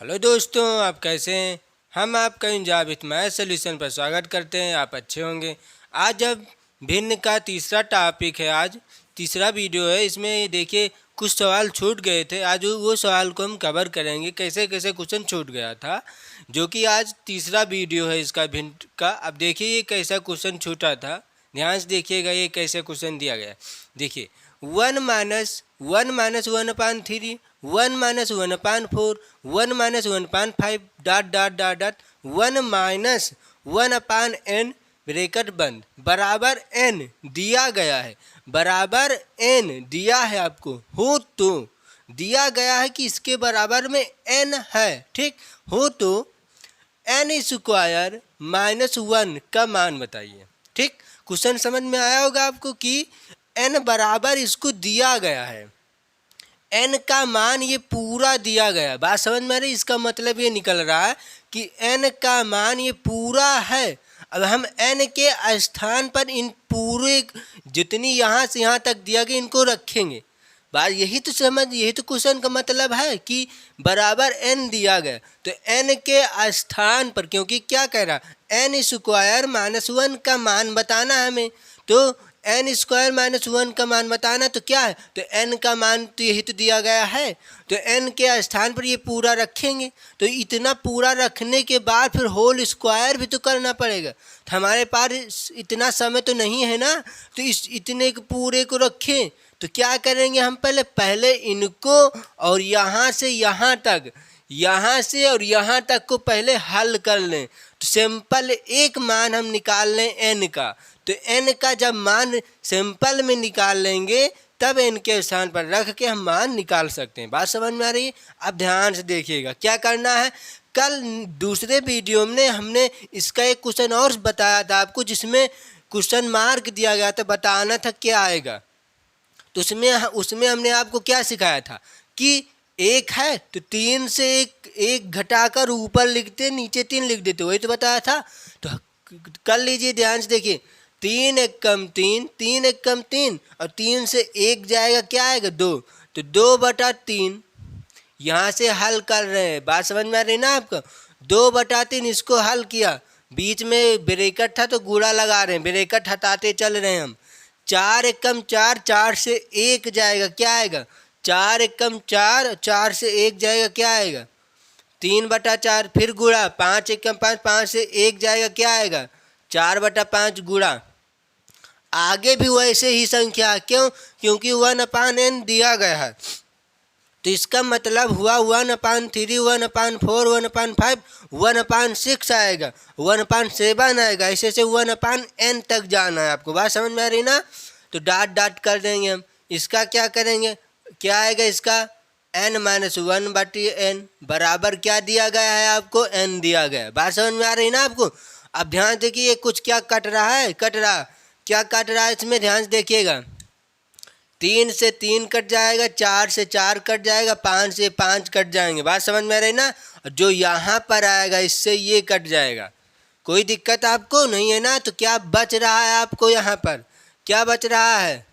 Hello दोस्तों, आप कैसे हैं। हम आपका इंजॉय विथ मैथ सोल्यूशन पर स्वागत करते हैं। आप अच्छे होंगे। आज अब भिन्न का तीसरा टॉपिक है। आज तीसरा वीडियो है। इसमें देखिए कुछ सवाल छूट गए थे। आज वो सवाल को हम कवर करेंगे, कैसे कैसे क्वेश्चन छूट गया था, जो कि आज तीसरा वीडियो है इसका भिन्न का। अब देखिए ये कैसा क्वेश्चन छूटा था, ध्यान से देखिएगा। ये कैसे क्वेश्चन दिया गया, देखिए 1 - 1 - 1/3, 1 - 1/4, 1 - 1/5 डॉट 1 - 1/n ब्रैकेट बंद बराबर n दिया गया है। बराबर n दिया है आपको, हो तो दिया गया है कि इसके बराबर में n है। ठीक हो तो n² -1 का मान बताइए। ठीक, क्वेश्चन समझ में आया होगा आपको कि n बराबर इसको दिया गया है। n का मान ये पूरा दिया गया है। बात समझ में आ रही। इसका मतलब ये निकल रहा है कि n का मान ये पूरा है। अब हम n के स्थान पर इन पूरे जितनी यहाँ से यहाँ तक दिया गया इनको रखेंगे। बात यही तो यही तो क्वेश्चन का मतलब है कि बराबर n दिया गया तो n के स्थान पर, क्योंकि क्या कह रहा n² -1 का मान बताना है हमें, तो n² -1 का मान बताना तो क्या है, तो n का मान तो यही तो दिया गया है, तो n के स्थान पर ये पूरा रखेंगे। तो इतना पूरा रखने के बाद फिर होल स्क्वायर भी तो करना पड़ेगा। तो हमारे पास इतना समय तो नहीं है ना, तो इस इतने पूरे को रखें। तो क्या करेंगे हम, पहले इनको और यहाँ से यहाँ तक, यहाँ से और यहाँ तक को पहले हल कर लें। तो सिंपल एक मान हम निकाल लें n का। तो n का जब मान सिंपल में निकाल लेंगे तब n के स्थान पर रख के हम मान निकाल सकते हैं। बात समझ में आ रही है। अब ध्यान से देखिएगा क्या करना है। कल दूसरे वीडियो में हमने इसका एक क्वेश्चन और बताया था आपको, जिसमें क्वेश्चन मार्क दिया गया था, बताना था क्या आएगा। तो उसमें हमने आपको क्या सिखाया था कि एक है तो 3 से एक घटाकर ऊपर लिखते, नीचे 3 लिख देते, वही तो बताया था। तो कर लीजिए, ध्यान से देखिए। 3 × 1 = 3, 3 × 1 = 3 और 3 से 1 जाएगा, क्या आएगा 2, तो 2/3 यहाँ से हल कर रहे हैं। बात समझ में आ रही ना आपको। 2/3 इसको हल किया, बीच में ब्रैकेट था तो गुणा लगा रहे हैं, ब्रैकेट हटाते चल रहे हैं हम। 4 × 1 = 4, 4 से 1 जाएगा, क्या आएगा 4 × 1 = 4, 4 से 1 जाएगा, क्या आएगा 3/4, फिर गुणा 5 × 1 = 5, 5 से 1 जाएगा, क्या आएगा 4/5 गुणा। आगे भी वैसे ही संख्या, क्यों, क्योंकि 1/n दिया गया है। तो इसका मतलब हुआ 1/3, 1/4, 1/5, 1/6 आएगा, 1/7 आएगा, ऐसे से 1/n तक जाना है आपको। बात समझ में आ रही ना। तो डॉट डॉट कर देंगे हम। इसका क्या करेंगे, क्या आएगा इसका n - 1/n बराबर क्या दिया गया है आपको, n दिया गया है। बात समझ में आ रही ना आपको। अब ध्यान देखिए कुछ क्या कट रहा है, क्या कट रहा है इसमें, ध्यान से देखिएगा। 3 से 3 कट जाएगा, 4 से 4 कट जाएगा, 5 से 5 कट जाएंगे। बात समझ में आ रही ना। जो यहाँ पर आएगा इससे ये कट जाएगा। कोई दिक्कत आपको नहीं है ना। तो क्या बच रहा है आपको, यहाँ पर क्या बच रहा है,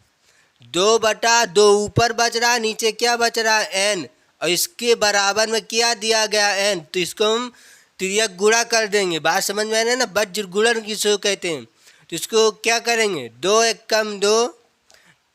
2/2 ऊपर बच रहा है, नीचे क्या बच रहा है n, और इसके बराबर में क्या दिया गया n, तो इसको हम तिर्यक गुणा कर देंगे। बात समझ में आ रही है ना। वज्र गुणन किसको कहते हैं। तो इसको क्या करेंगे, 2 × 1 = 2,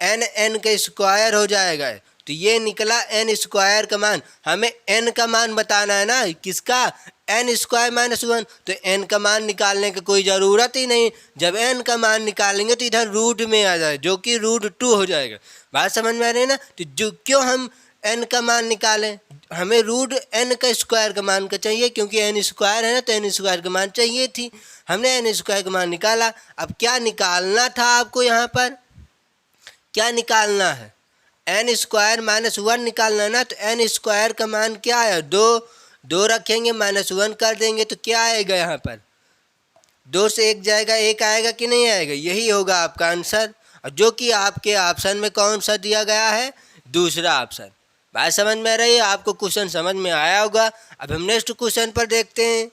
n का स्क्वायर हो जाएगा। तो ये निकला n² का मान। हमें n का मान बताना है ना, किसका, n² -1। तो n का मान निकालने की कोई ज़रूरत ही नहीं। जब n का मान निकालेंगे तो इधर रूट में आ जाए, जो कि √2 हो जाएगा। बात समझ में आ रही है ना। तो जो क्यों हम n का मान निकालें, हमें √n का स्क्वायर का मान का चाहिए, क्योंकि n² है ना, तो n² का मान चाहिए थी। हमने n² का मान निकाला। अब क्या निकालना था आपको, यहाँ पर क्या निकालना है, n² -1 निकालना है ना। तो n² का मान क्या है, 2 रखेंगे, -1 कर देंगे, तो क्या आएगा यहाँ पर 2 से 1 जाएगा, 1 आएगा कि नहीं आएगा, यही होगा आपका आंसर। और जो कि आपके ऑप्शन में कौन सा दिया गया है, दूसरा ऑप्शन। बात समझ में आ रही है आपको, क्वेश्चन समझ में आया होगा। अब हम नेक्स्ट क्वेश्चन पर देखते हैं।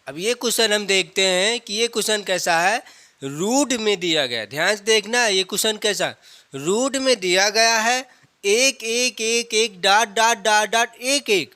अब ये क्वेश्चन हम देखते हैं कि ये क्वेश्चन कैसा है, रूट में दिया गया। ध्यान से देखना, ये क्वेश्चन कैसा रूट में दिया गया है। एक एक एक एक डॉट डॉट डॉट डॉट एक एक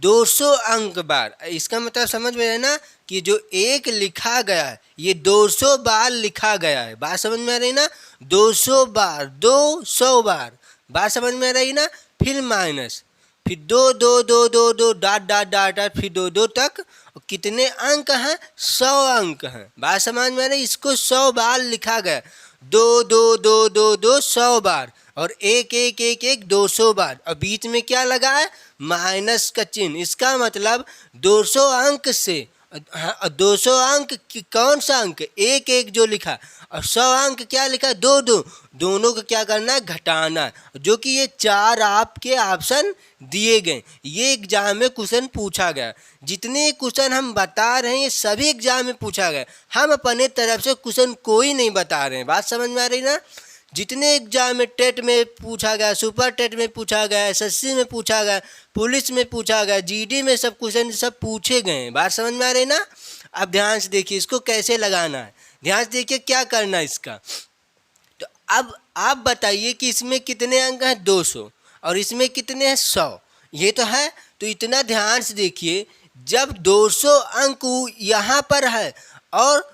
200 अंक बार। इसका मतलब समझ में है ना कि जो एक लिखा गया है ये 200 बार लिखा गया है। बात समझ में आ रही ना, 200 बार, 200 बार, बात समझ में आ रही ना। फिर माइनस, फिर दो दो दो दो दो डॉट डॉट डॉट डॉट, फिर दो दो तक। कितने अंक हैं? 100 अंक हैं। बात समझ में आ रही, इसको 100 बार लिखा गया, दो दो दो दो दो 100 बार, और एक एक एक एक 200 बार, और बीच में क्या लगा है? माइनस का चिन्ह। इसका मतलब 200 अंक से 200 अंक कौन सा अंक? एक एक जो लिखा, और 100 अंक क्या लिखा? दो दो, दोनों को क्या करना है? घटाना, जो कि ये 4 आपके ऑप्शन दिए गए। ये एग्जाम में क्वेश्चन पूछा गया। जितने क्वेश्चन हम बता रहे हैं ये सभी एग्जाम में पूछा गया। हम अपने तरफ से क्वेश्चन कोई नहीं बता रहे हैं। बात समझ में आ रही ना। जितने एग्जाम में टेट में पूछा गया, सुपर टेट में पूछा गया, एसएससी में पूछा गया, पुलिस में पूछा गया, जीडी में सब क्वेश्चन सब पूछे गए हैं। बात समझ में आ रही ना। अब ध्यान से देखिए इसको कैसे लगाना है, ध्यान से देखिए क्या करना है इसका। तो अब आप बताइए कि इसमें कितने अंक हैं? 200, और इसमें कितने हैं? 100। ये तो है। तो इतना ध्यान से देखिए, जब 200 अंक यहाँ पर है और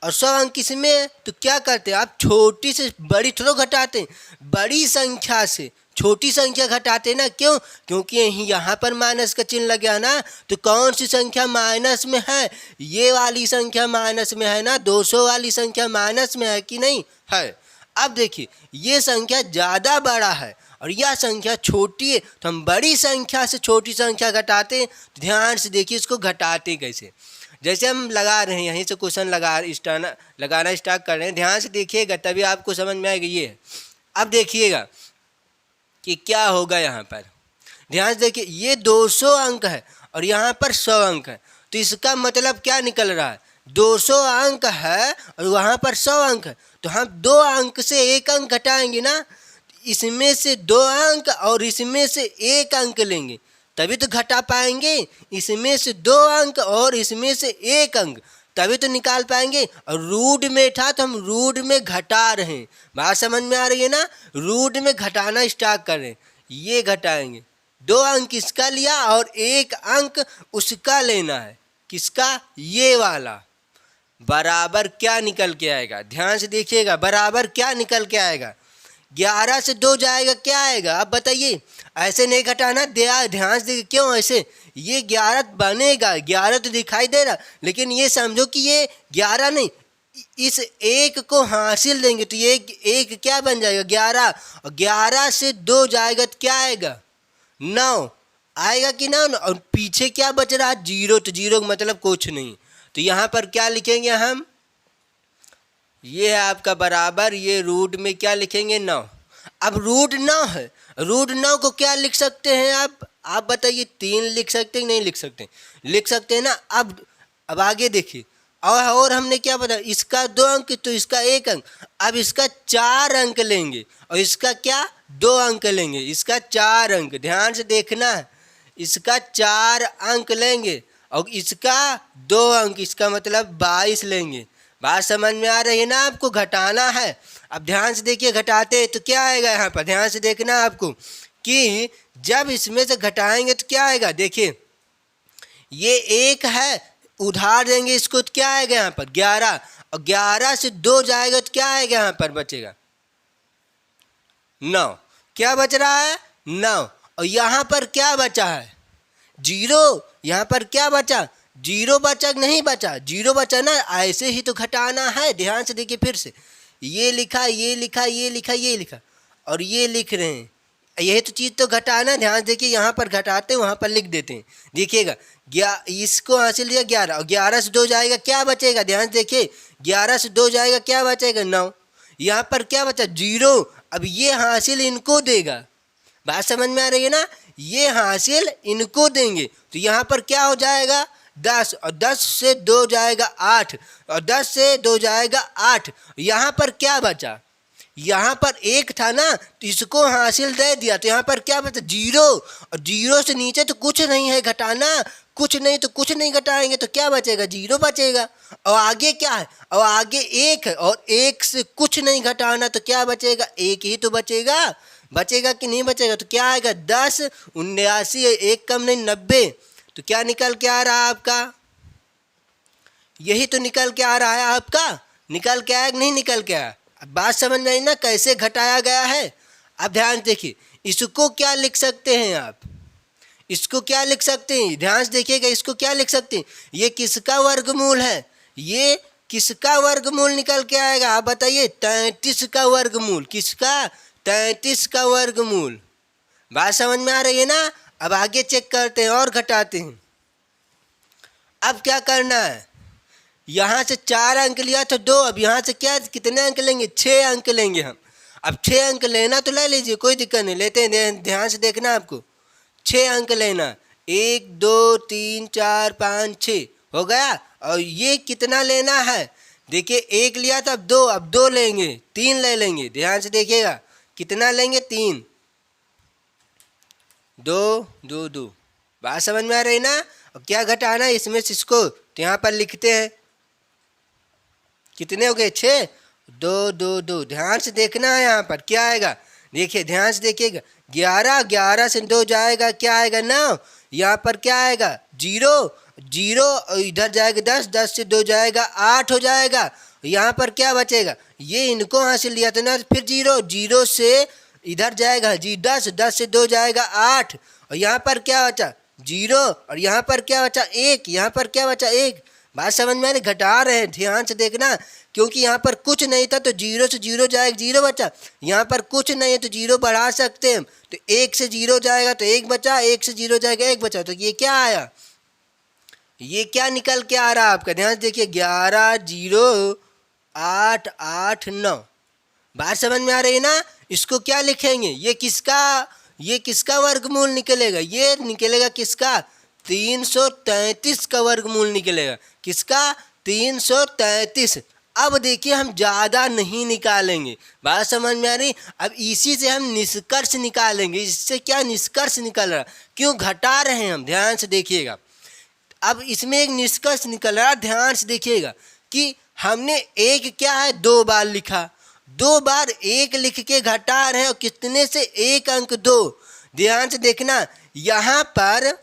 100 अंक इसमें है, तो क्या करते हैं आप? छोटी से बड़ी थोड़ा घटाते हैं, बड़ी संख्या से छोटी संख्या घटाते ना। क्यों? क्योंकि यहाँ पर माइनस का चिन्ह लग गया ना। तो कौन सी संख्या माइनस में है? ये वाली संख्या माइनस में है ना। 200 वाली संख्या माइनस में है कि नहीं है? अब देखिए ये संख्या ज़्यादा बड़ा है और यह संख्या छोटी है, तो हम बड़ी संख्या से छोटी संख्या घटाते हैं। ध्यान से देखिए इसको घटाते कैसे। जैसे हम लगा रहे हैं, यहीं से क्वेश्चन लगाना स्टार्ट कर रहे हैं। ध्यान से देखिएगा तभी आपको समझ में आएगा। ये अब देखिएगा कि क्या होगा यहाँ पर। ध्यान से देखिए, ये 200 अंक है और यहाँ पर 100 अंक है। तो इसका मतलब क्या निकल रहा है? 200 अंक है और वहाँ पर 100 अंक है। तो हम 2 अंक से 1 अंक घटाएंगे ना। इसमें से 2 अंक और इसमें से 1 अंक लेंगे तभी तो घटा पाएंगे। इसमें से 2 अंक और इसमें से 1 अंक तभी तो निकाल पाएंगे। और रूट में था तो हम रूट में घटा रहे हैं। बात समझ में आ रही है ना। रूट में घटाना स्टार्ट कर रहे हैं। ये घटाएंगे, 2 अंक इसका लिया और 1 अंक उसका लेना है। किसका? ये वाला। बराबर क्या निकल के आएगा? ध्यान से देखिएगा, बराबर क्या निकल के आएगा? 11 से 2 जाएगा, क्या आएगा आप बताइए? ऐसे नहीं घटाना, ध्यान से देखिए। क्यों ऐसे? ये 11 बनेगा, 11 तो दिखाई दे रहा, लेकिन ये समझो कि ये 11 नहीं, इस एक को हासिल देंगे तो ये एक क्या बन जाएगा? 11। और 11 से 2 जाएगा तो क्या आएगा? 9 आएगा कि ना। और पीछे क्या बच रहा है? 0। तो 0 का मतलब कुछ नहीं। तो यहाँ पर क्या लिखेंगे हम? ये है आपका बराबर, ये रूट में क्या लिखेंगे? 9। अब रूट 9 है, रूट 9 को क्या लिख सकते हैं आप बताइए? 3 लिख सकते हैं? नहीं लिख सकते? लिख सकते हैं ना। अब आगे देखिए, और हमने क्या बताया? इसका 2 अंक तो इसका 1 अंक। अब इसका 4 अंक लेंगे और इसका क्या? 2 अंक लेंगे। इसका 4 अंक, ध्यान से देखना है। इसका 4 अंक लेंगे और इसका 2 अंक, इसका मतलब 22 लेंगे। बात समझ में आ रही है ना। आपको घटाना है। अब ध्यान से देखिए, घटाते तो क्या आएगा यहाँ पर? ध्यान से देखना है आपको कि जब इसमें से घटाएंगे तो क्या आएगा। देखिए ये 1 है, उधार देंगे इसको तो क्या आएगा यहाँ पर? 11। और 11 से 2 जाएगा तो क्या आएगा यहाँ पर? बचेगा 9। क्या बच रहा है? 9। और यहाँ पर क्या बचा है? 0। यहाँ पर क्या बचा? 0 बचा नहीं बचा? 0 बचा ना। ऐसे ही तो घटाना है। ध्यान से देखिए फिर से, ये लिखा, ये लिखा, ये लिखा, ये लिखा और ये लिख रहे हैं। यही तो चीज़ तो घटाना। ध्यान देखिए, यहाँ पर घटाते हैं, वहाँ पर लिख देते हैं। देखिएगा, इसको हासिल लिया 11 और 11 से 2 जाएगा, क्या बचेगा? ध्यान से देखिए, 11 से 2 जाएगा, क्या बचेगा? 9। यहाँ पर क्या बचा? 0। अब ये हासिल इनको देगा। बात समझ में आ रही है ना। ये हासिल इनको देंगे तो यहाँ पर क्या हो जाएगा? 10। और 10 से 2 जाएगा 8 और 10 से 2 जाएगा 8। यहाँ पर क्या बचा? यहाँ पर 1 था ना, तो इसको हासिल दे दिया तो यहाँ पर क्या बचा? 0। और 0 से नीचे तो कुछ नहीं है घटाना। कुछ नहीं तो कुछ नहीं घटाएंगे तो क्या बचेगा? 0 बचेगा। और आगे क्या है? और आगे 1 है और 1 से कुछ नहीं घटाना तो क्या बचेगा? 1 ही तो बचेगा। बचेगा कि नहीं बचेगा? तो क्या आएगा 10, 79, एक कम नहीं 90। तो क्या निकल के आ रहा है आपका? यही तो निकल के आ रहा है आपका। निकल के आया कि नहीं निकल के आया? अब बात समझ में आई ना कैसे घटाया गया है? अब ध्यान देखिए, इसको क्या लिख सकते हैं आप? इसको क्या लिख सकते हैं? ध्यान से देखिएगा, इसको क्या लिख सकते हैं? ये किसका वर्गमूल है? ये किसका वर्गमूल निकल के आएगा? आप बताइए। 33 का वर्गमूल। किसका? 33 का वर्गमूल। बात समझ में आ रही है ना? अब आगे चेक करते हैं और घटाते हैं। अब क्या करना है? यहाँ से 4 अंक लिया तो 2, अब यहाँ से क्या कितने अंक लेंगे? 6 अंक लेंगे हम। अब 6 अंक लेना तो ले लीजिए, कोई दिक्कत नहीं, लेते हैं। ध्यान से देखना आपको, 6 अंक लेना। 1 2 3 4 5 6 हो गया। और ये कितना लेना है? देखिए 1 लिया था, अब 2 लेंगे, 3 ले लेंगे। ध्यान से देखिएगा, कितना लेंगे? 3 2 2 2। बात समझ में आ रही ना? अब क्या घटाना है इसमें से? इसको तो यहाँ पर लिखते हैं। कितने हो गए? 6 2 2 2। ध्यान से देखना है, यहाँ पर क्या आएगा? देखिए ध्यान से देखिएगा, 11 11 से 2 जाएगा, क्या आएगा? 9। यहाँ पर क्या आएगा? 0 0, इधर जाएगा 10, 10 से 2 जाएगा 8 हो जाएगा। यहाँ पर क्या बचेगा? ये इनको हासिल लिया था ना, फिर 0 0 से इधर जाएगा जी 10, 10 से 2 जाएगा 8। और यहाँ पर क्या बचा? 0। और यहाँ पर क्या बचा? 1। यहाँ पर क्या बचा? 1। बात समझ में आ रही? घटा रहे हैं, ध्यान से देखना, क्योंकि यहाँ पर कुछ नहीं था तो 0 से 0 जाएगा, 0 बचा। यहाँ पर कुछ नहीं है तो 0 बढ़ा सकते हैं, तो 1 से 0 जाएगा तो 1 बचा, 1 से 0 जाएगा 1 बचा। तो ये क्या आया? ये क्या निकल के आ रहा है आपका? ध्यान से देखिए, 11 0 8 8 9। बात समझ में आ रही है ना? इसको क्या लिखेंगे? ये किसका वर्गमूल निकलेगा? ये निकलेगा किसका? 333 का वर्गमूल निकलेगा। किसका? 333। अब देखिए, हम ज़्यादा नहीं निकालेंगे। बात समझ में आ रही? अब इसी से हम निष्कर्ष निकालेंगे। इससे क्या निष्कर्ष निकल रहा? क्यों घटा रहे हैं हम? ध्यान से देखिएगा। अब इसमें एक निष्कर्ष निकल रहा है, ध्यान से देखिएगा, कि हमने एक क्या है 2 बार लिखा, 2 बार 1 लिख के घटा रहे हैं, और कितने से? 1 अंक 2। ध्यान से देखना, यहाँ पर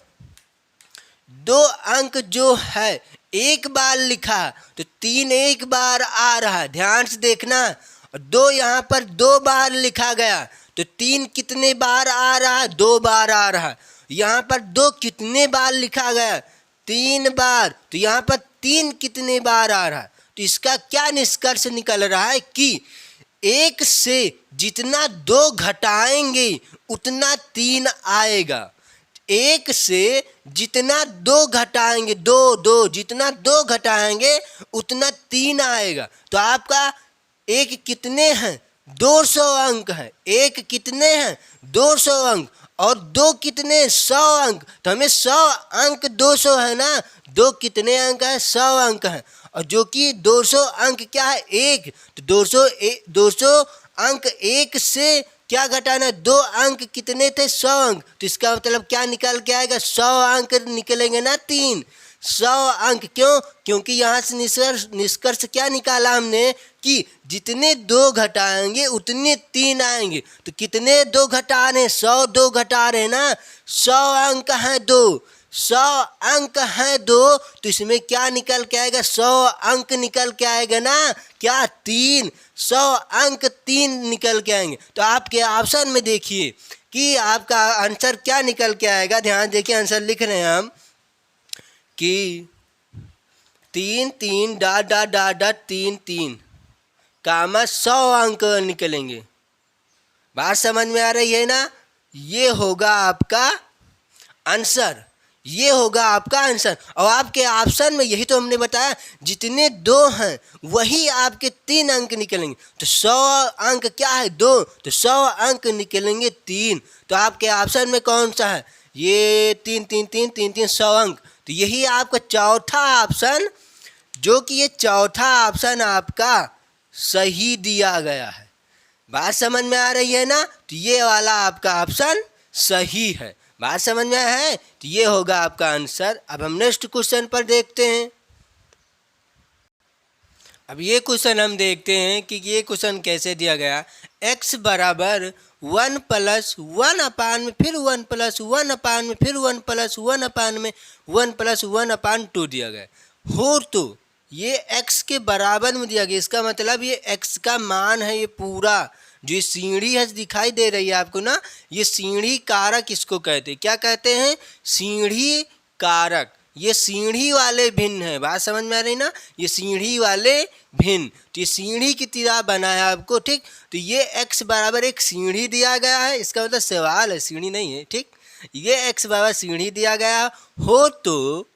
2 अंक जो है 1 बार लिखा तो 3 1 बार आ रहा है। ध्यान से देखना, और 2 यहाँ पर 2 बार लिखा गया तो 3 कितने बार आ रहा है? 2 बार आ रहा है। यहाँ पर 2 कितने बार लिखा गया? 3 बार। तो यहाँ पर 3 कितने बार आ रहा है? तो इसका क्या निष्कर्ष निकल रहा है कि 1 से जितना 2 घटाएंगे उतना 3 आएगा। 1 से जितना 2 घटाएंगे, 2 2 जितना 2 घटाएंगे उतना 3 आएगा। तो आपका 1 कितने हैं? 200 अंक है। 1 कितने हैं? 200 अंक। और 2 कितने? 100 अंक। तो हमें 100 अंक 200 है ना, 2 कितने अंक है? 100 अंक है। और जो कि 200 अंक क्या है? 1। तो 200 अंक 1 से क्या घटाना? 2 अंक कितने थे? 100 अंक। तो इसका मतलब क्या निकल के आएगा? 100 अंक निकलेंगे ना, 3 100 अंक। क्यों? क्योंकि यहाँ से निष्कर्ष क्या निकाला हमने कि जितने 2 घटाएंगे उतने 3 आएंगे। तो कितने 2 घटा रहे हैं? 100 2 घटा रहे हैं ना, 100 अंक हैं 2, 100 अंक हैं 2। तो इसमें क्या निकल के आएगा? 100 अंक निकल के आएगा ना, क्या? 3 100 अंक 3 निकल के आएंगे। तो आपके ऑप्शन में देखिए कि आपका आंसर क्या निकल के आएगा। ध्यान देखिए, आंसर लिख रहे हैं हम कि 3 3 डॉट डॉट डॉट डॉट 3 3 कामा 100 अंक निकलेंगे। बात समझ में आ रही है ना? ये होगा आपका आंसर, ये होगा आपका आंसर। और आपके ऑप्शन में यही तो हमने बताया, जितने 2 हैं वही आपके 3 अंक निकलेंगे। तो 100 अंक क्या है? 2। तो 100 अंक निकलेंगे 3। तो आपके ऑप्शन में कौन सा है? ये 3 3 3 3 3 100 अंक। तो यही आपका चौथा ऑप्शन, जो कि ये चौथा ऑप्शन आपका सही दिया गया है। बात समझ में आ रही है ना? तो ये वाला आपका ऑप्शन सही है। बात समझ में आया है? तो ये होगा आपका आंसर। अब हम नेक्स्ट क्वेश्चन पर देखते हैं। अब ये क्वेश्चन हम देखते हैं कि ये क्वेश्चन कैसे दिया गया। x बराबर 1 प्लस 1 अपान में फिर 1 प्लस 1 अपान में फिर 1 प्लस 1 अपान में 1 प्लस 1 अपान 2 दिया गया हो, तो ये x के बराबर में दिया गया। इसका मतलब ये x का मान है, ये पूरा जो ये सीढ़ी है दिखाई दे रही है आपको ना, ये सीढ़ी कारक इसको कहते हैं। क्या कहते हैं? सीढ़ी कारक। ये सीढ़ी वाले भिन्न है, बात समझ में आ रही ना, ये सीढ़ी वाले भिन्न, तो ये सीढ़ी की तरह बना है आपको, ठीक। तो ये x बराबर एक सीढ़ी दिया गया है, इसका मतलब सवाल है, सीढ़ी नहीं है, ठीक। ये x बराबर सीढ़ी दिया गया हो तो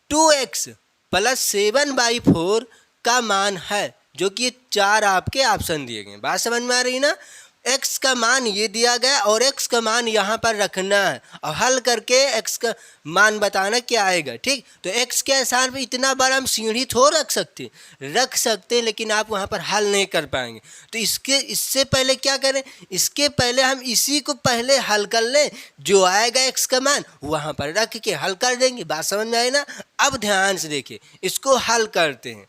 2x प्लस 7/4 का मान है, जो कि 4 आपके ऑप्शन दिए गए। बात समझ में आ रही ना, x का मान ये दिया गया और x का मान यहाँ पर रखना है और हल करके x का मान बताना क्या आएगा, ठीक। तो x के स्थान पर इतना बड़ा हम सीढ़ी थोड़ा रख सकते हैं, लेकिन आप वहाँ पर हल नहीं कर पाएंगे। तो इससे पहले क्या करें, इसके पहले हम इसी को पहले हल कर लें, जो आएगा x का मान वहाँ पर रख के हल कर देंगे। बात समझ में आए ना। अब ध्यान से देखिए, इसको हल करते हैं,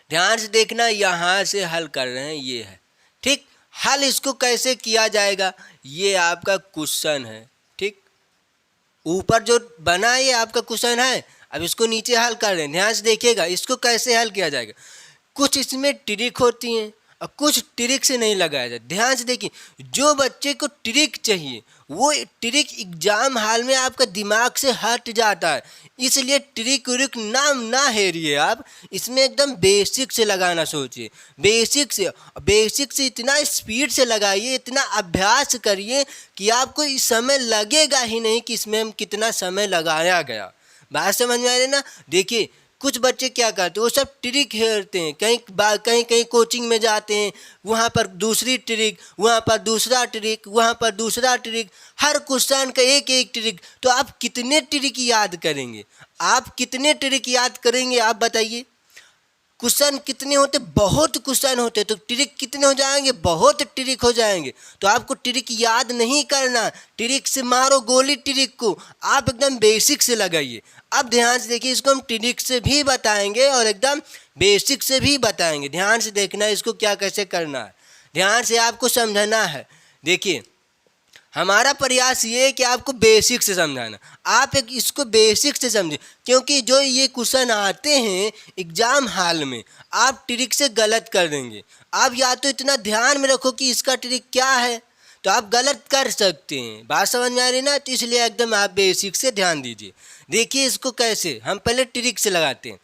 ध्यान से देखना, यहाँ से हल कर रहे हैं, ये है, ठीक। हल इसको कैसे किया जाएगा, ये आपका क्वेश्चन है, ठीक। ऊपर जो बना है ये आपका क्वेश्चन है, अब इसको नीचे हल कर रहे हैं। ध्यान से देखिएगा, इसको कैसे हल किया जाएगा। कुछ इसमें ट्रिक होती हैं और कुछ ट्रिक से नहीं लगाया जाता। ध्यान से देखिए, जो बच्चे को ट्रिक चाहिए वो ट्रिक एग्जाम हाल में आपका दिमाग से हट जाता है, इसलिए ट्रिक व्रिक नाम ना हेरिए आप, इसमें एकदम बेसिक से लगाना सोचिए। बेसिक से इतना स्पीड से लगाइए, इतना अभ्यास करिए कि आपको इस समय लगेगा ही नहीं कि इसमें हम कितना समय लगाया गया। बात समझ में आ रही ना। देखिए कुछ बच्चे क्या करते हैं, वो सब ट्रिक हेरते हैं, कहीं कोचिंग में जाते हैं, वहाँ पर दूसरी ट्रिक, वहाँ पर दूसरा ट्रिक, वहाँ पर दूसरा ट्रिक, हर क्वेश्चन का एक एक ट्रिक। तो आप कितने ट्रिक याद करेंगे, आप कितने ट्रिक याद करेंगे, आप बताइए। क्वेश्चन कितने होते, बहुत क्वेश्चन होते, तो ट्रिक कितने हो जाएंगे, बहुत ट्रिक हो जाएंगे। तो आपको ट्रिक याद नहीं करना, ट्रिक से मारो गोली, ट्रिक को आप एकदम बेसिक से लगाइए। अब ध्यान से देखिए, इसको हम ट्रिक से भी बताएंगे और एकदम बेसिक से भी बताएंगे। ध्यान से देखना इसको क्या कैसे करना है, ध्यान से आपको समझना है। देखिए हमारा प्रयास ये है कि आपको बेसिक से समझाना, आप एक इसको बेसिक से समझें, क्योंकि जो ये क्वेश्चन आते हैं एग्जाम हाल में आप ट्रिक से गलत कर देंगे। आप या तो इतना ध्यान में रखो कि इसका ट्रिक क्या है, तो आप गलत कर सकते हैं। बात समझ में आ रही ना, तो इसलिए एकदम आप बेसिक से ध्यान दीजिए। देखिए इसको कैसे, हम पहले ट्रिक से लगाते हैं।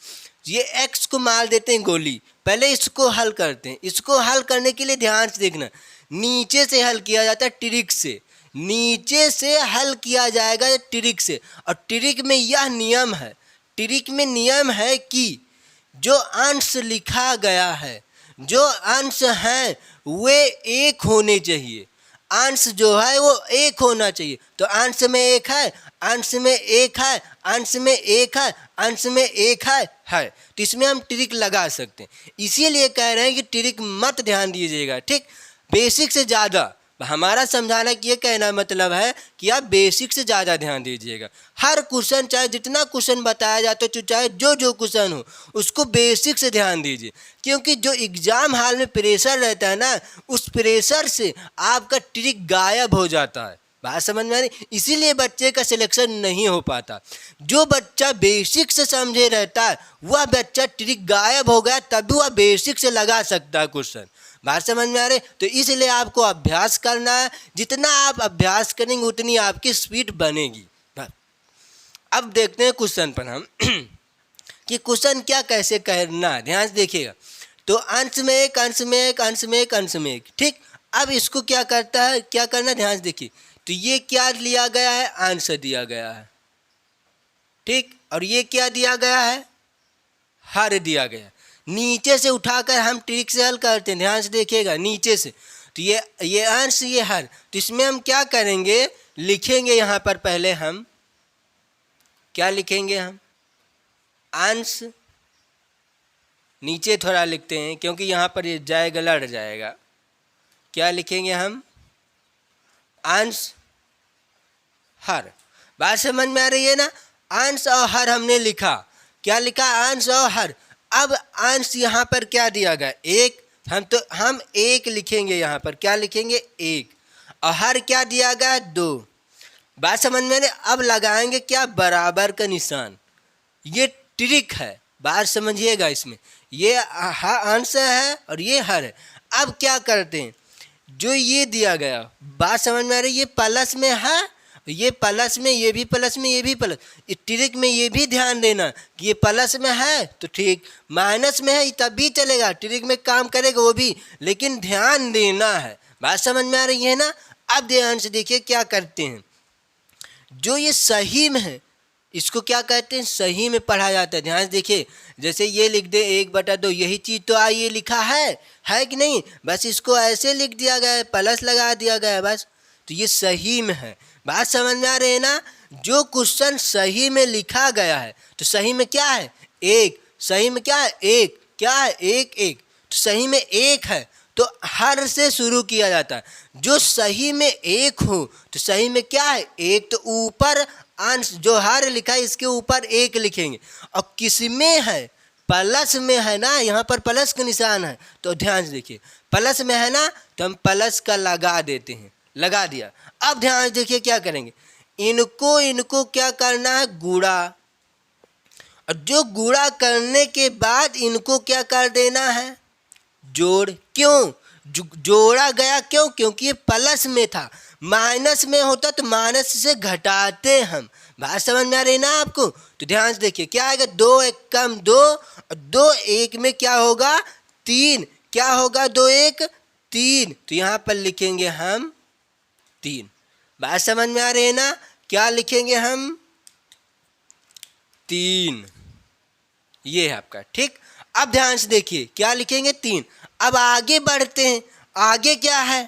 ये x को मार देते हैं गोली, पहले इसको हल करते हैं। इसको हल करने के लिए ध्यान से देखना, नीचे से हल किया जाता है ट्रिक से, नीचे से हल किया जाएगा ट्रिक से। और ट्रिक में यह नियम है, ट्रिक में नियम है कि जो अंश लिखा गया है, जो अंश हैं वे एक होने चाहिए, अंश जो है वो एक होना चाहिए। तो अंश में एक है, अंश में एक है, अंश में एक है, अंश में एक है। तो इसमें हम ट्रिक लगा सकते हैं, इसीलिए कह रहे हैं कि ट्रिक मत ध्यान दीजिएगा, ठीक। बेसिक से ज़्यादा हमारा समझाना कि ये कहना मतलब है कि आप बेसिक से ज़्यादा ध्यान दीजिएगा। हर क्वेश्चन, चाहे जितना क्वेश्चन बताया जाता है, चाहे जो क्वेश्चन हो, उसको बेसिक से ध्यान दीजिए, क्योंकि जो एग्ज़ाम हाल में प्रेशर रहता है ना, उस प्रेशर से आपका ट्रिक गायब हो जाता है। बात समझ में आ रही, इसीलिए बच्चे का सिलेक्शन नहीं हो पाता। जो बच्चा बेसिक से समझे रहता है वह बच्चा ट्रिक गायब हो गया तभी वह बेसिक से लगा सकता है क्वेश्चन। बात समझ में आ रही, तो इसलिए आपको अभ्यास करना है, जितना आप अभ्यास करेंगे उतनी आपकी स्पीड बनेगी। अब देखते हैं क्वेश्चन पर हम कि क्वेश्चन क्या कैसे करना है, ध्यान से देखिएगा। तो अंश में एक, अंश में एक, अंश में एक, अंश में एक, ठीक। अब इसको क्या करता है, क्या करना, ध्यान से देखिए। तो ये क्या लिया गया है, अंश दिया गया है, ठीक। और ये क्या दिया गया है, हर दिया गया। नीचे से उठाकर हम ट्रिक से हल करते हैं, ध्यान से देखिएगा, नीचे से। तो ये अंश, ये हर, तो इसमें हम क्या करेंगे, लिखेंगे यहाँ पर पहले हम क्या लिखेंगे, हम अंश, नीचे थोड़ा लिखते हैं क्योंकि यहाँ पर ये जाएगा, लड़ जाएगा। क्या लिखेंगे हम, अंश हर। बात समझ में आ रही है ना। अंश और हर हमने लिखा, क्या लिखा, अंश और हर। अब अंश यहाँ पर क्या दिया गया, एक। हम एक लिखेंगे, यहाँ पर क्या लिखेंगे, एक। और हर क्या दिया गया, दो। बात समझ में नहीं? अब लगाएंगे क्या, बराबर का निशान। ये ट्रिक है, बात समझिएगा इसमें। ये अंश है और ये हर है। अब क्या करते हैं, जो ये दिया गया, बात समझ में आ रही, ये प्लस में है, ये प्लस में, ये भी प्लस में, ये भी प्लस। इस ट्रिक में ये भी ध्यान देना कि ये प्लस में है तो ठीक, माइनस में है तब भी चलेगा, ट्रिक में काम करेगा वो भी, लेकिन ध्यान देना है। बात समझ में आ रही है ना? अब ध्यान से देखिए क्या करते हैं, जो ये सही में है इसको क्या कहते हैं, सही में पढ़ा जाता है। ध्यान से देखिए, जैसे ये लिख दे 1/2, यही चीज़ तो ये लिखा है कि नहीं? बस इसको ऐसे लिख दिया गया है, प्लस लगा दिया गया है बस, तो ये सही में है। बात समझ में आ रही है ना? जो क्वेश्चन सही में लिखा गया है तो सही में क्या है, एक। सही में क्या है, एक। क्या है, एक एक। तो सही में एक है तो हर से शुरू किया जाता है। जो सही में एक हो तो सही में क्या है, एक। तो ऊपर अंश जो हर लिखा है इसके ऊपर एक लिखेंगे। और किस में है, प्लस में है ना, यहाँ पर प्लस का निशान है, तो ध्यान से देखिए, प्लस में है ना तो हम प्लस का लगा देते हैं, लगा दिया। अब ध्यान से देखिए क्या करेंगे, इनको क्या करना है, गुणा। और जो गुणा करने के बाद इनको क्या कर देना है, जोड़। क्यों जोड़ा गया, क्यों? क्योंकि ये प्लस में था, माइनस में होता तो माइनस से घटाते हम। बात समझ में आ रही ना आपको? तो ध्यान से देखिए क्या आएगा, 2 1 कम 2, और 2 1 में क्या होगा, 3। क्या होगा, 2 1 3, तो यहाँ पर लिखेंगे हम 3। बात समझ में आ रही है ना? क्या लिखेंगे हम, 3। ये है आपका, ठीक। अब ध्यान से देखिए क्या लिखेंगे, 3। अब आगे बढ़ते हैं, आगे क्या है,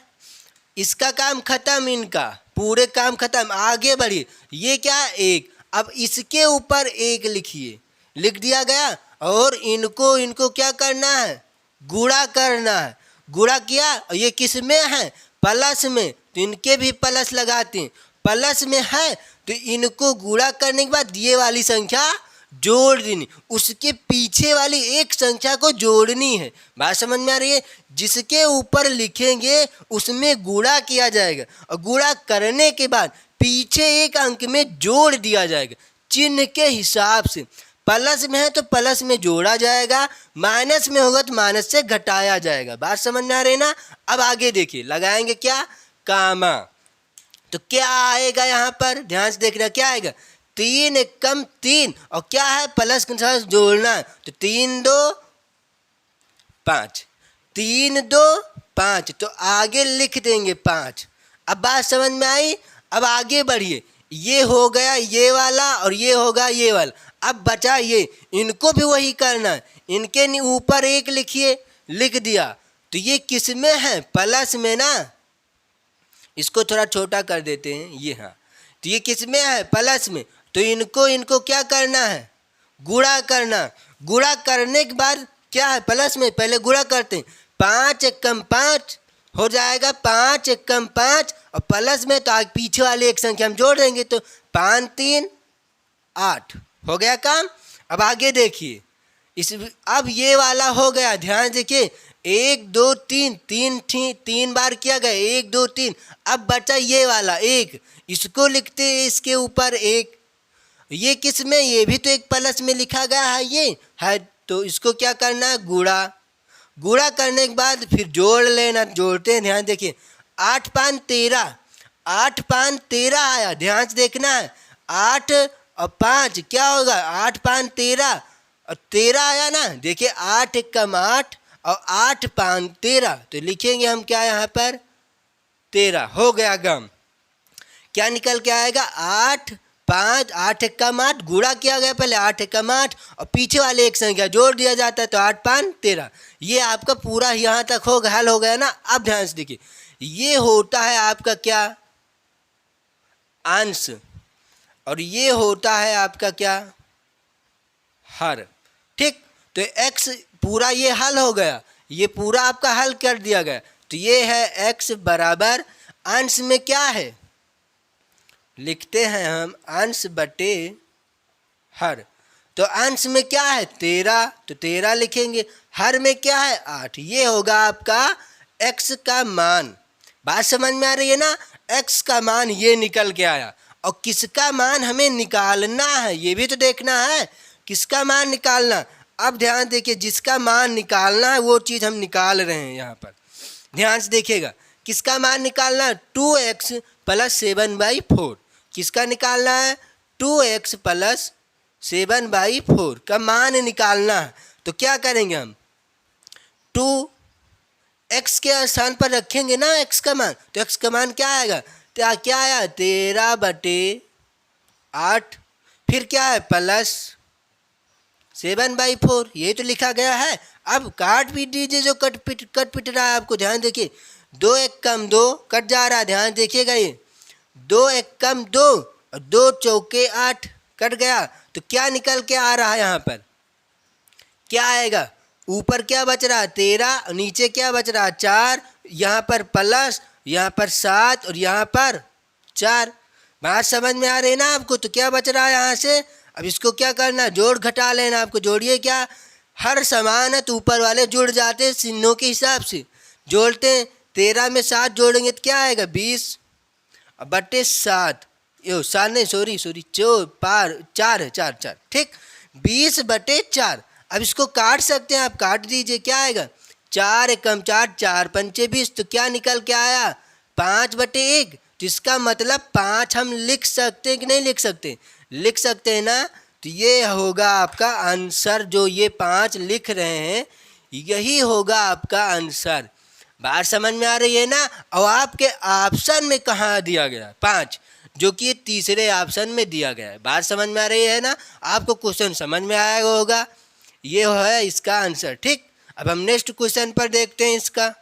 इसका काम खत्म, इनका पूरे काम खत्म, आगे बढ़िए। ये क्या है, 1। अब इसके ऊपर 1 लिखिए, लिख दिया गया। और इनको क्या करना है, गुणा करना है। गुणा किया, और ये किस में है, प्लस में, तो इनके भी प्लस लगाते हैं। प्लस में है तो इनको गुणा करने के बाद ये वाली संख्या जोड़ देनी, उसके पीछे वाली एक संख्या को जोड़नी है। बात समझ में आ रही है? जिसके ऊपर लिखेंगे उसमें गुणा किया जाएगा, और गुणा करने के बाद पीछे एक अंक में जोड़ दिया जाएगा चिन्ह के हिसाब से। प्लस में है तो प्लस में जोड़ा जाएगा, माइनस में होगा तो माइनस से घटाया जाएगा। बात समझ में आ रही है ना? अब आगे देखिए, लगाएंगे क्या, कामा। तो क्या आएगा यहाँ पर, ध्यान से देखना क्या आएगा, 3 1 कम 3, और क्या है, प्लस के साथ जोड़ना है, तो 3 2 5, 3 2 5, तो आगे लिख देंगे 5। अब बात समझ में आई? अब आगे बढ़िए, ये हो गया ये वाला और ये होगा ये वाला। अब बचा ये, इनको भी वही करना है, इनके ऊपर 1 लिखिए, लिख दिया। तो ये किस में है, प्लस में ना, इसको थोड़ा छोटा कर देते हैं, ये हाँ, तो ये किस में है, प्लस में। तो इनको क्या करना है, गुणा करना। गुणा करने के बाद क्या है, प्लस में पहले गुणा करते हैं, 5 1 कम 5 हो जाएगा, 5 1 कम 5, और प्लस में तो पीछे वाली एक संख्या हम जोड़ देंगे, तो 5 3 8 हो गया काम। अब आगे देखिए, अब ये वाला हो गया, ध्यान देखिए, 1 2 3 3 बार किया गया, 1 2 3। अब बचा ये वाला 1, इसको लिखते हैं इसके ऊपर 1। ये किस में, ये भी तो एक प्लस में लिखा गया है, ये है, तो इसको क्या करना है, गुणा। गुणा करने के बाद फिर जोड़ लेना, जोड़ते हैं, ध्यान देखिए, 8 5 13, 8 5 13 आया, ध्यान से देखना है। 8 और 5 क्या होगा, 8 5 13, और 13 आया ना, देखिए 8 1 कम 8, और 8 5 13, तो लिखेंगे हम क्या यहाँ पर, 13 हो गया गम। क्या निकल के आएगा, 8 5 8 1 कम 8, गुणा किया गया पहले, 8 1 कम 8, और पीछे वाले एक संख्या जोड़ दिया जाता है, तो 8 5 13। ये आपका पूरा यहाँ तक हो गया, हल हो गया ना। अब ध्यान से देखिए, ये होता है आपका क्या, अंश, और ये होता है आपका क्या, हर, ठीक। तो x पूरा ये हल हो गया, ये पूरा आपका हल कर दिया गया। तो ये है x बराबर, अंश में क्या है, लिखते हैं हम अंश बटे हर। तो तो अंश में क्या है 13, तो 13 लिखेंगे। हर में क्या है 8। ये होगा आपका x का मान। बात समझ में आ रही है ना? x का मान ये निकल के आया। और किसका मान हमें निकालना है ये भी तो देखना है, किसका मान निकालना। अब ध्यान देखिए, जिसका मान निकालना है वो चीज़ हम निकाल रहे हैं यहाँ पर। ध्यान से देखिएगा, किसका मान निकालना है 2x प्लस 7/4। किसका निकालना है 2x प्लस 7/4 का मान निकालना है। तो क्या करेंगे हम 2x के स्थान पर रखेंगे ना x का मान, तो x का मान क्या आएगा, तो क्या आया 13/8, फिर क्या है प्लस 7/4, ये तो लिखा गया है। अब काट भी दीजिए जो कट पिट रहा है आपको। ध्यान देखिए, 2 1 कम 2 कट जा रहा है। ध्यान देखिएगा, ये 2 1 कम 2 और 2 चौके 8 कट गया। तो क्या निकल के आ रहा है यहाँ पर, क्या आएगा, ऊपर क्या बच रहा है 13, नीचे क्या बच रहा है 4, यहाँ पर प्लस, यहाँ पर 7 और यहाँ पर 4। बात समझ में आ रही है ना आपको? तो क्या बच रहा है यहाँ से, अब इसको क्या करना, जोड़ घटा लेना आपको। जोड़िए, क्या हर समान है तो ऊपर वाले जुड़ जाते हैं चिन्हों के हिसाब से, जोड़ते हैं। 13 में 7 जोड़ेंगे तो क्या आएगा 20 बटे 7, 7 नहीं, सॉरी 4 है, 4 ठीक, 20/4। अब इसको काट सकते हैं आप, काट दीजिए, क्या आएगा 4 एकम 4, 4 पंचे 20। तो क्या निकल के आया 5/1। तो इसका मतलब 5 हम लिख सकते हैं कि नहीं लिख सकते, लिख सकते हैं ना। तो ये होगा आपका आंसर, जो ये 5 लिख रहे हैं यही होगा आपका आंसर। बात समझ में आ रही है ना? और आपके ऑप्शन में कहाँ दिया गया 5, जो कि तीसरे ऑप्शन में दिया गया है। बात समझ में आ रही है ना? आपको क्वेश्चन समझ में आया होगा, ये है इसका आंसर। ठीक, अब हम नेक्स्ट क्वेश्चन पर देखते हैं इसका।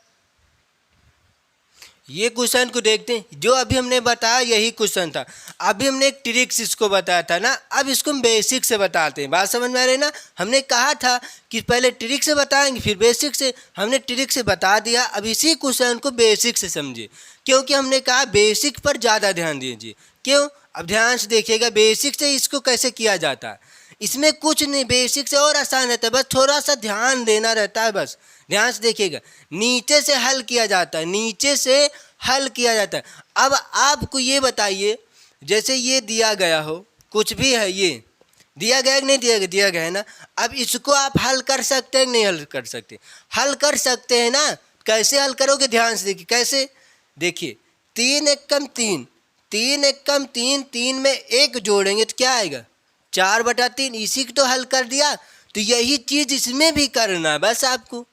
ये क्वेश्चन को देखते हैं, जो अभी हमने बताया यही क्वेश्चन था। अभी हमने एक ट्रिक्स इसको बताया था ना, अब इसको हम बेसिक से बताते हैं। बात समझ में आ रही है ना? हमने कहा था कि पहले ट्रिक से बताएंगे फिर बेसिक से, हमने ट्रिक से बता दिया। अब इसी क्वेश्चन को बेसिक से समझिए, क्योंकि हमने कहा बेसिक पर ज़्यादा ध्यान दीजिए। क्यों? अब ध्यान से देखिएगा, बेसिक से इसको कैसे किया जाता है। इसमें कुछ नहीं, बेसिक से और आसान रहता है, बस थोड़ा सा ध्यान देना रहता है। बस ध्यान से देखिएगा, नीचे से हल किया जाता है, नीचे से हल किया जाता है। अब आपको ये बताइए, जैसे ये दिया गया हो, कुछ भी है, ये दिया गया कि नहीं दिया गया, दिया गया है ना। अब इसको आप हल कर सकते हैं कि नहीं हल कर सकते, हल कर सकते हैं ना। कैसे हल करोगे, ध्यान से देखिए कैसे। देखिए 3 एकम 3, 3 एकम 3, 3 में 1 जोड़ेंगे तो क्या आएगा 4/3, इसी को तो हल कर दिया। तो यही चीज़ इसमें भी करना है, बस आपको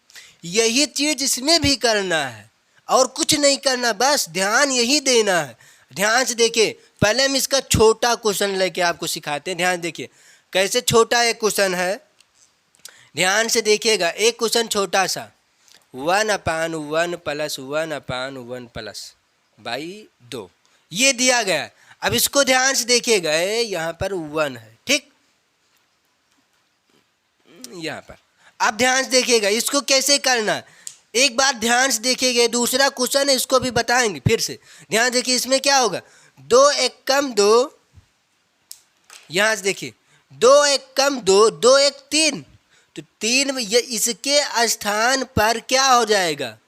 यही चीज़ इसमें भी करना है और कुछ नहीं करना, बस ध्यान यही देना है। ध्यान से देखिए, पहले हम इसका छोटा क्वेश्चन लेके आपको सिखाते हैं। ध्यान देखिए कैसे छोटा एक क्वेश्चन है, ध्यान से देखिएगा। एक क्वेश्चन छोटा सा, 1/1 प्लस 1/1 प्लस बाई 2 ये दिया गया है। अब इसको ध्यान से देखिएगा, यहाँ पर 1 है, ठीक, यहाँ पर। अब ध्यान से देखिएगा इसको कैसे करना है, एक बार ध्यान से देखिएगा। दूसरा क्वेश्चन है, इसको भी बताएंगे फिर से। ध्यान देखिए, इसमें क्या होगा 2 एकम 2, यहाँ से देखिए 2 एकम 2, 2 1 3, तो 3 ये इसके स्थान पर क्या हो जाएगा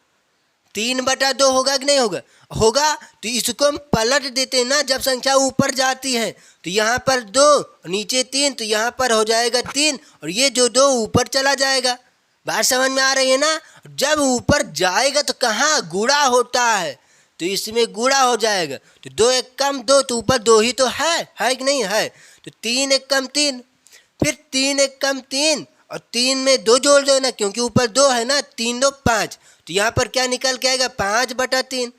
3/2 होगा कि नहीं होगा, होगा। तो इसको हम पलट देते हैं ना, जब संख्या ऊपर जाती है तो यहाँ पर 2 नीचे 3, तो यहाँ पर हो जाएगा 3 और ये जो 2 ऊपर चला जाएगा। बात समझ में आ रही है ना? जब ऊपर जाएगा तो कहाँ गुणा होता है, तो इसमें गुणा हो जाएगा। तो 2 एकम 2, तो ऊपर 2 ही तो है कि नहीं है। तो 3 एकम 3, फिर 3 एकम 3 और 3 में 2 जोड़ दो ना, क्योंकि ऊपर 2 है ना, 3 2 5, तो यहाँ पर क्या निकल के आएगा 5/3।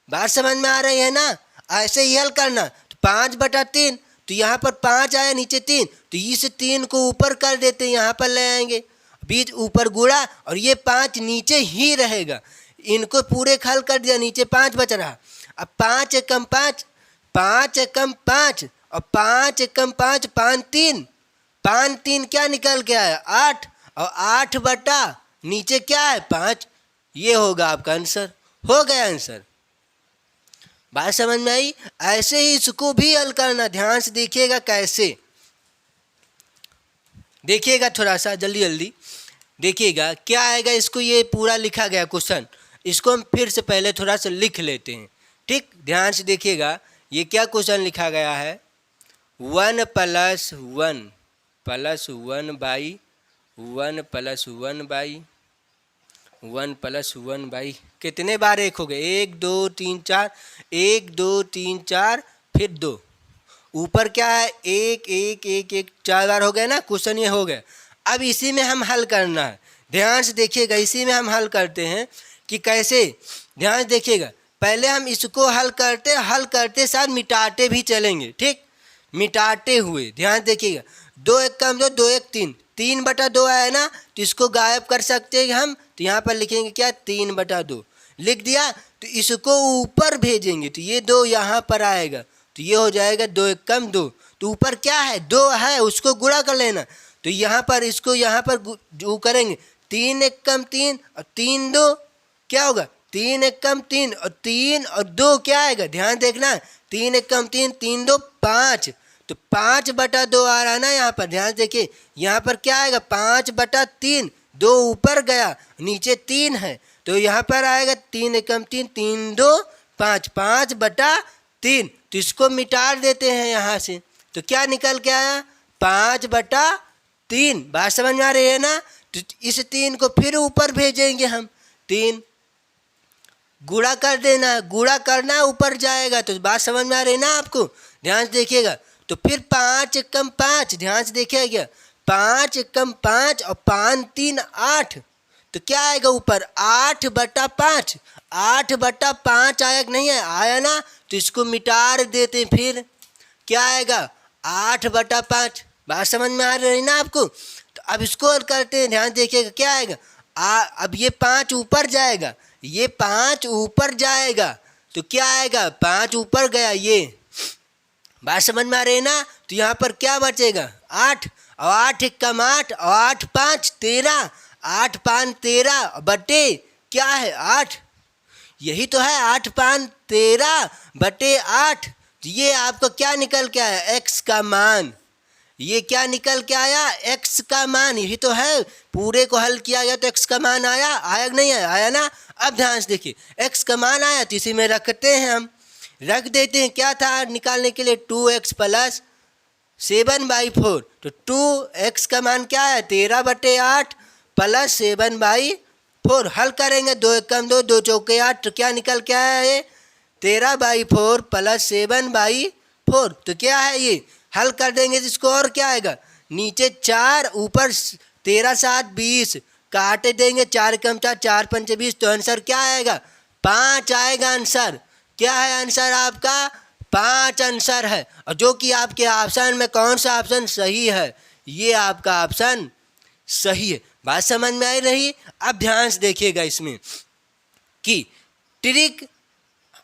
बात समझ में आ रही है ना? ऐसे ही हल करना। तो 5/3, तो यहाँ पर 5 आया, नीचे 3, तो इस 3 को ऊपर कर देते हैं, यहाँ पर ले आएंगे, बीच ऊपर गुणा और ये 5 नीचे ही रहेगा। इनको पूरे हल कर दिया, नीचे 5 बच रहा। अब 5 एकम 5, 5 एकम 5 और 5 एकम 5, 5 3, 5 3 क्या निकल के आया 8 और 8 बटा नीचे क्या है 5। ये होगा आपका आंसर, हो गया आंसर। बात समझ में आई? ऐसे ही इसको भी हल करना, ध्यान से देखिएगा कैसे। देखिएगा थोड़ा सा जल्दी जल्दी देखिएगा क्या आएगा। इसको ये पूरा लिखा गया क्वेश्चन, इसको हम फिर से पहले थोड़ा सा लिख लेते हैं। ठीक, ध्यान से देखिएगा ये क्या क्वेश्चन लिखा गया है। 1 + 1 + 1 बाई 1 + 1 बाई 1 + 1 बाई कितने बार एक हो गए, 1 2 3 4, 1 2 3 4 फिर 2, ऊपर क्या है 1 1 1 1, 4 बार हो गए ना। क्वेश्चन ये हो गया। अब इसी में हम हल करना है। ध्यान से देखिएगा, इसी में हम हल करते हैं कि कैसे। ध्यान से देखिएगा, पहले हम इसको हल करते साथ मिटाते भी चलेंगे। ठीक, मिटाते हुए ध्यान से देखिएगा। 2 1 कम 2, 2 1 3, 3/2 आया ना, तो इसको गायब कर सकते हैं हम। तो यहाँ पर लिखेंगे क्या, 3/2 लिख दिया। तो इसको ऊपर भेजेंगे तो ये 2 यहाँ पर आएगा, तो ये हो जाएगा 2 1 कम 2। तो ऊपर क्या है, 2 है, उसको गुणा कर लेना। तो यहाँ पर इसको यहाँ पर जो करेंगे 3 1 कम 3 और 3 2 क्या होगा, 3 1 कम 3 और 3 और 2 क्या आएगा, ध्यान देखना। 3 1 कम 3, 3 2 5, तो 5/2 आ रहा है ना यहाँ पर। ध्यान देखिए यहाँ पर क्या आएगा, 5/3, 2 ऊपर गया, नीचे 3 है, तो यहाँ पर आएगा 3 1 कम 3, 3 2 5, 5/3। तो इसको मिटा देते हैं यहाँ से, तो क्या निकल के आया, 5/3। बात समझ में आ रही है ना। तो इस 3 को फिर ऊपर भेजेंगे हम, 3 गुणा कर देना, गुणा करना ऊपर जाएगा। तो बात समझ में आ रही है ना आपको, ध्यान से देखिएगा। तो फिर 5 1 कम 5, ध्यान से देखिएगा, 5 1 कम 5 और 5 3 8, तो क्या आएगा ऊपर 8/5, 8/5 आया कि नहीं है, आया ना। तो इसको मिटा देते हैं, फिर क्या आएगा 8/5। बात समझ में आ रही है ना आपको। तो अब इसको हल करते हैं, ध्यान देखिएगा क्या आएगा। अब ये 5 ऊपर जाएगा, ये 5 ऊपर जाएगा, तो क्या आएगा, 5 ऊपर गया ये। बात समझ में आ रही है ना। तो यहाँ पर क्या बचेगा 8, और 8 1 कम 8 और 8 5 13, 8 5 13 बटे क्या है 8, यही तो है 8 5 13 बटे 8। तो ये आपको क्या निकल के आया, x का मान। ये क्या निकल के आया, x का मान, यही तो है। पूरे को हल किया गया तो x का मान आया कि नहीं आया, आया ना। अब ध्यान से देखिए, x का मान आया तो इसी में रखते हैं, हम रख देते हैं। क्या था निकालने के लिए, 2x + 7/4। तो 2x का मान क्या है, 13/8 + 7/4। हल करेंगे, 2 1 कम 2, 2 चौके 8, तो क्या निकल के आया है 13/4 + 7/4। तो क्या है ये, हल कर देंगे तो इसको और क्या आएगा, नीचे 4 ऊपर 13 7 20, काट देंगे, 4 कम 4, 4 5 20, तो आंसर क्या आएगा 5 आएगा आंसर। क्या है आंसर आपका, 5 आंसर है। और जो कि आपके ऑप्शन में कौन सा ऑप्शन सही है, ये आपका ऑप्शन सही है। बात समझ में आई रही। अब ध्यान से देखिएगा इसमें कि ट्रिक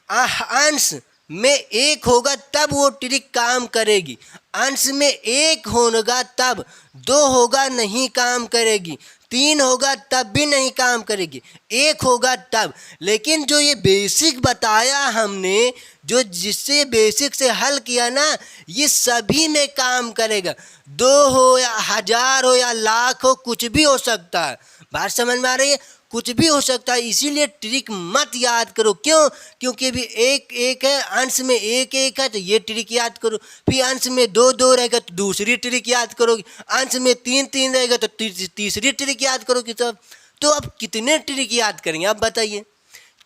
अंश में 1 होगा तब वो ट्रिक काम करेगी, अंश में 1 होगा तब, 2 होगा नहीं काम करेगी, 3 होगा तब भी नहीं काम करेगी, 1 होगा तब। लेकिन जो ये बेसिक बताया हमने, जो जिससे बेसिक से हल किया ना, ये सभी में काम करेगा। 2 हो या 1000 हो या लाख हो, कुछ भी हो सकता है। बात समझ में आ रही है, कुछ भी हो सकता है। इसीलिए ट्रिक मत याद करो, क्यों, क्योंकि अभी 1 1 है, अंश में 1 1 है, तो ये ट्रिक याद करो। फिर अंश में 2 2 रहेगा तो दूसरी ट्रिक याद करोगे, अंश में 3 3 रहेगा तो तीसरी ट्रिक याद करोगे। तो अब कितने ट्रिक याद करेंगे, आप बताइए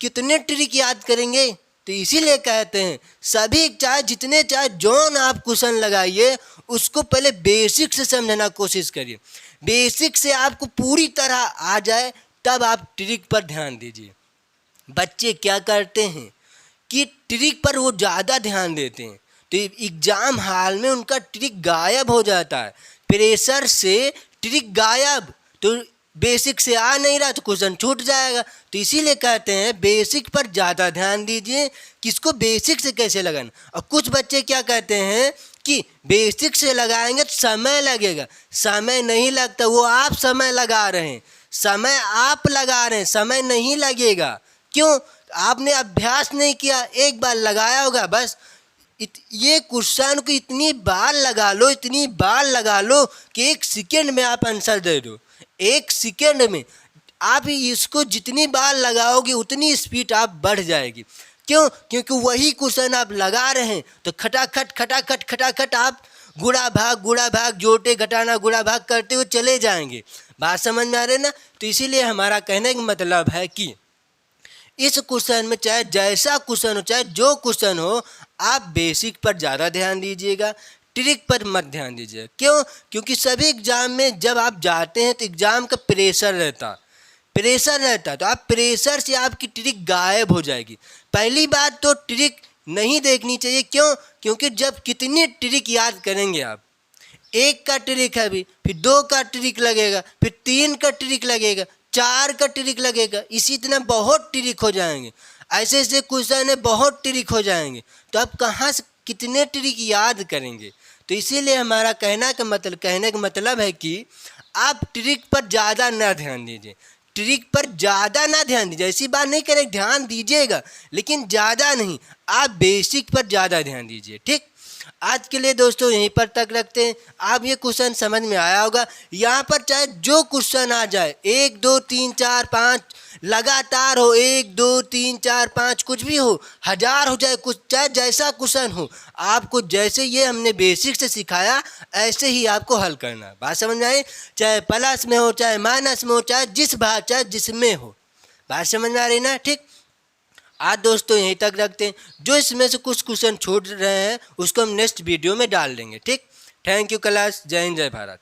कितने ट्रिक याद करेंगे। तो इसीलिए कहते हैं सभी चाहे जितने चाहे जौन आप क्वेश्चन लगाइए, उसको पहले बेसिक से समझना कोशिश करिए। बेसिक से आपको पूरी तरह आ जाए तब आप ट्रिक पर ध्यान दीजिए। बच्चे क्या करते हैं कि ट्रिक पर वो ज़्यादा ध्यान देते हैं, तो एग्ज़ाम हाल में उनका ट्रिक गायब हो जाता है, प्रेशर से ट्रिक गायब, तो बेसिक से आ नहीं रहा तो क्वेश्चन छूट जाएगा। तो इसीलिए कहते हैं बेसिक पर ज़्यादा ध्यान दीजिए, किसको बेसिक से कैसे लगाना। और कुछ बच्चे क्या कहते हैं कि बेसिक से लगाएंगे तो समय लगेगा, समय नहीं लगता, वो आप समय लगा रहे हैं, समय आप लगा रहे हैं, समय नहीं लगेगा। क्यों, आपने अभ्यास नहीं किया, एक बार लगाया होगा बस, ये क्वेश्चन को इतनी बार लगा लो कि 1 सेकेंड में आप आंसर दे दो। 1 सेकेंड में आप इसको जितनी बार लगाओगे उतनी स्पीड आप बढ़ जाएगी। क्यों? क्योंकि वही क्वेश्चन आप लगा रहे हैं तो खटाखट आप गुणा भाग जोड़े घटाना गुणा भाग करते हुए चले जाएंगे। बात समझ में आ रही है ना? तो इसीलिए हमारा कहने का मतलब है कि इस क्वेश्चन में चाहे जैसा क्वेश्चन हो, चाहे जो क्वेश्चन हो, आप बेसिक पर ज़्यादा ध्यान दीजिएगा, ट्रिक पर मत ध्यान दीजिएगा। क्यों? क्योंकि सभी एग्जाम में जब आप जाते हैं तो एग्जाम का प्रेशर रहता तो आप प्रेशर से आपकी ट्रिक गायब हो जाएगी। पहली बात तो ट्रिक नहीं देखनी चाहिए। क्यों? क्योंकि जब कितनी ट्रिक याद करेंगे आप, 1 का ट्रिक है अभी, फिर 2 का ट्रिक लगेगा, फिर 3 का ट्रिक लगेगा, 4 का ट्रिक लगेगा, इसी तरह बहुत ट्रिक हो जाएंगे। ऐसे क्वेश्चन है, बहुत ट्रिक हो जाएंगे, तो आप कहाँ से कितने ट्रिक याद करेंगे? तो इसीलिए हमारा कहने का मतलब है कि आप ट्रिक पर ज़्यादा ना ध्यान दीजिए, ऐसी बात नहीं करें, ध्यान दीजिएगा लेकिन ज़्यादा नहीं, आप बेसिक पर ज़्यादा ध्यान दीजिए। ठीक, आज के लिए दोस्तों यहीं पर तक रखते हैं। आप ये क्वेश्चन समझ में आया होगा। यहाँ पर चाहे जो क्वेश्चन आ जाए, 1 2 3 4 5 लगातार हो, 1 2 3 4 5 कुछ भी हो, 1000 हो जाए, कुछ चाहे जैसा क्वेश्चन हो, आपको जैसे ये हमने बेसिक से सिखाया ऐसे ही आपको हल करना है। बात समझ में आई? चाहे प्लस में हो, चाहे माइनस में हो, चाहे जिसमें हो। बात समझ में आ रही ना? ठीक, आज दोस्तों यहीं तक रखते हैं। जो इसमें से कुछ क्वेश्चन छूट रहे हैं उसको हम नेक्स्ट वीडियो में डाल देंगे। ठीक, थैंक यू क्लास। जय हिंद, जय भारत।